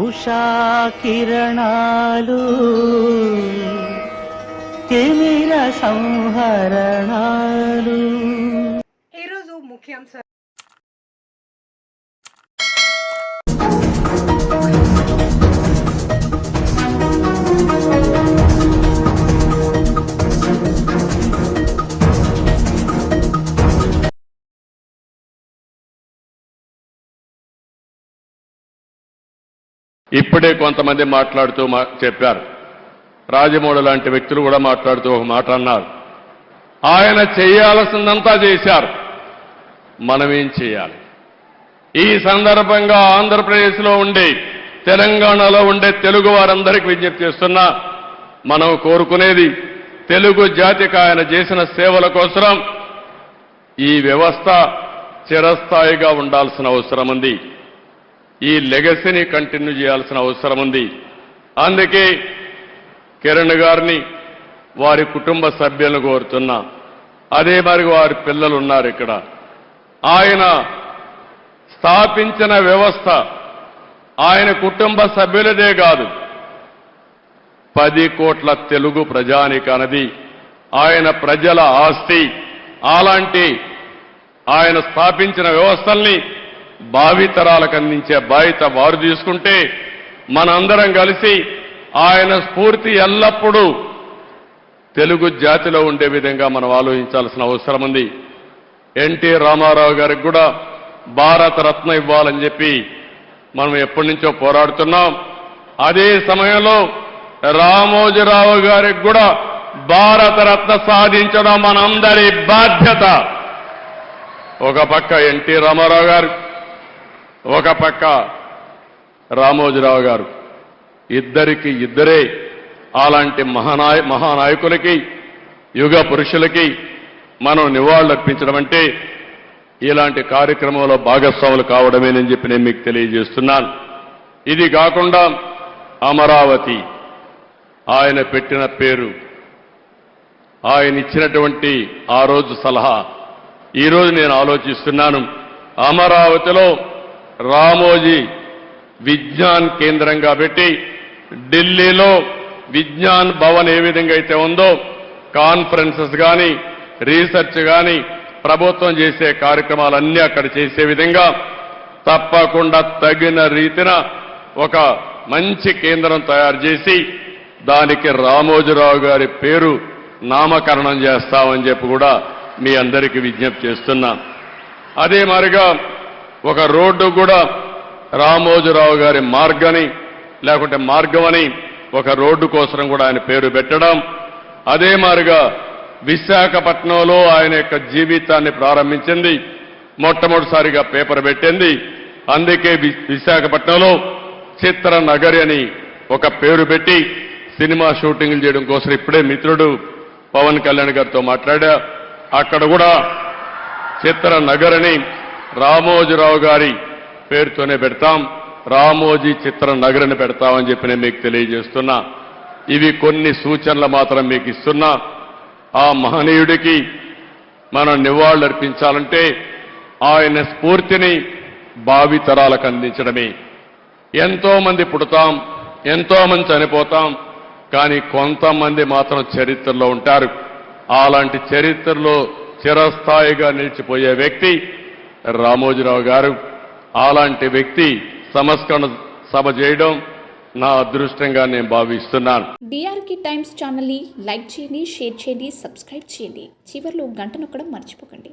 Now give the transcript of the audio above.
ఉషా కిరణాలు తిమిర సంహరణాలు. ఈరోజు ముఖ్యాంశాలు. ఇప్పుడే కొంతమంది మాట్లాడుతూ చెప్పారు. రాజమౌళి లాంటి వ్యక్తులు కూడా మాట్లాడుతూ ఒక మాట అన్నారు. ఆయన చేయాల్సిందంతా చేశారు, మనమేం చేయాలి? ఈ సందర్భంగా ఆంధ్రప్రదేశ్లో ఉండే, తెలంగాణలో ఉండే తెలుగు వారందరికీ విజ్ఞప్తి చేస్తున్నా, మనం కోరుకునేది తెలుగు జాతికి ఆయన చేసిన సేవల కోసం ఈ వ్యవస్థ చిరస్థాయిగా ఉండాల్సిన అవసరం ఉంది. ఈ లెగసీని కంటిన్యూ చేయాల్సిన అవసరం ఉంది. అందుకే కిరణ్ గారిని, వారి కుటుంబ సభ్యులను కోరుతున్నా. అదే మరి వారి పిల్లలు ఉన్నారు ఇక్కడ. ఆయన స్థాపించిన వ్యవస్థ ఆయన కుటుంబ సభ్యులదే కాదు, 10 కోట్ల తెలుగు ప్రజానికన్నది ఆయన ప్రజల ఆస్తి. అలాంటి ఆయన స్థాపించిన వ్యవస్థల్ని భావితరాలకు అందించే బాధ్యత వారు తీసుకుంటే, మనందరం కలిసి ఆయన స్ఫూర్తి ఎల్లప్పుడూ తెలుగు జాతిలో ఉండే విధంగా మనం ఆలోచించాల్సిన అవసరం ఉంది. ఎన్టీ రామారావు గారికి కూడా భారతరత్న ఇవ్వాలని చెప్పి మనం ఎప్పటి నుంచో పోరాడుతున్నాం. అదే సమయంలో రామోజీరావు గారికి కూడా భారతరత్న సాధించడం మనందరి బాధ్యత. ఒక పక్క ఎన్టీ రామారావు గారు, ఒక పక్క రామోజీరావు గారు, ఇద్దరికి ఇద్దరే అలాంటి మహానాయకులకి, యుగ పురుషులకి మనం నివాళులర్పించడం అంటే ఇలాంటి కార్యక్రమంలో భాగస్వాములు కావడమేనని చెప్పి నేను మీకు తెలియజేస్తున్నాను. ఇది కాకుండా అమరావతి ఆయన పెట్టిన పేరు, ఆయన ఇచ్చినటువంటి ఆ రోజు సలహా, ఈరోజు నేను ఆలోచిస్తున్నాను. అమరావతిలో రామోజీ విజ్ఞాన్ కేంద్రంగా పెట్టి, ఢిల్లీలో విజ్ఞాన్ భవన్ ఏ విధంగా అయితే ఉందో, కాన్ఫరెన్సెస్ కానీ, రీసెర్చ్ కానీ, ప్రభుత్వం చేసే కార్యక్రమాలన్నీ అక్కడ చేసే విధంగా తప్పకుండా తగిన రీతిన ఒక మంచి కేంద్రం తయారు చేసి దానికి రామోజీరావు గారి పేరు నామకరణం చేస్తామని చెప్పి కూడా మీ అందరికీ విజ్ఞప్తి చేస్తున్నా. అదే మాదిరిగా ఒక రోడ్డు కూడా రామోజీరావు గారి మార్గని, లేకుంటే మార్గమని ఒక రోడ్డు కోసం కూడా ఆయన పేరు పెట్టడం. అదే మాదిరిగా విశాఖపట్నంలో ఆయన యొక్క జీవితాన్ని ప్రారంభించింది, మొట్టమొదటిసారిగా పేపర్ పెట్టింది. అందుకే విశాఖపట్నంలో చిత్ర నగరి అని ఒక పేరు పెట్టి సినిమా షూటింగ్లు చేయడం కోసం ఇప్పుడే మిత్రుడు పవన్ కళ్యాణ్ గారితో మాట్లాడా. అక్కడ కూడా చిత్ర నగరిని రామోజీరావు గారి పేరుతోనే పెడతాం, రామోజీ చిత్ర నగరిని పెడతామని చెప్పి నేను మీకు తెలియజేస్తున్నా. ఇవి కొన్ని సూచనలు మాత్రం మీకు ఇస్తున్నా. ఆ మహనీయుడికి మనం నివాళులర్పించాలంటే ఆయన స్ఫూర్తిని భావితరాలకు అందించడమే. ఎంతో మంది పుడతాం, ఎంతో మంది చనిపోతాం, కానీ కొంతమంది మాత్రం చరిత్రలో ఉంటారు. అలాంటి చరిత్రలో చిరస్థాయిగా నిలిచిపోయే వ్యక్తి రామోజీరావు గారు. అలాంటి వ్యక్తి సంస్కరణ సభ చేయడం నా అదృష్టంగా నేను భావిస్తున్నాను. డిఆర్కే టైమ్స్ ఛానల్ని లైక్ చేయండి, షేర్ చేయండి, సబ్స్క్రైబ్ చేయండి. చివర్లో గంట నొక్కడం మర్చిపోకండి.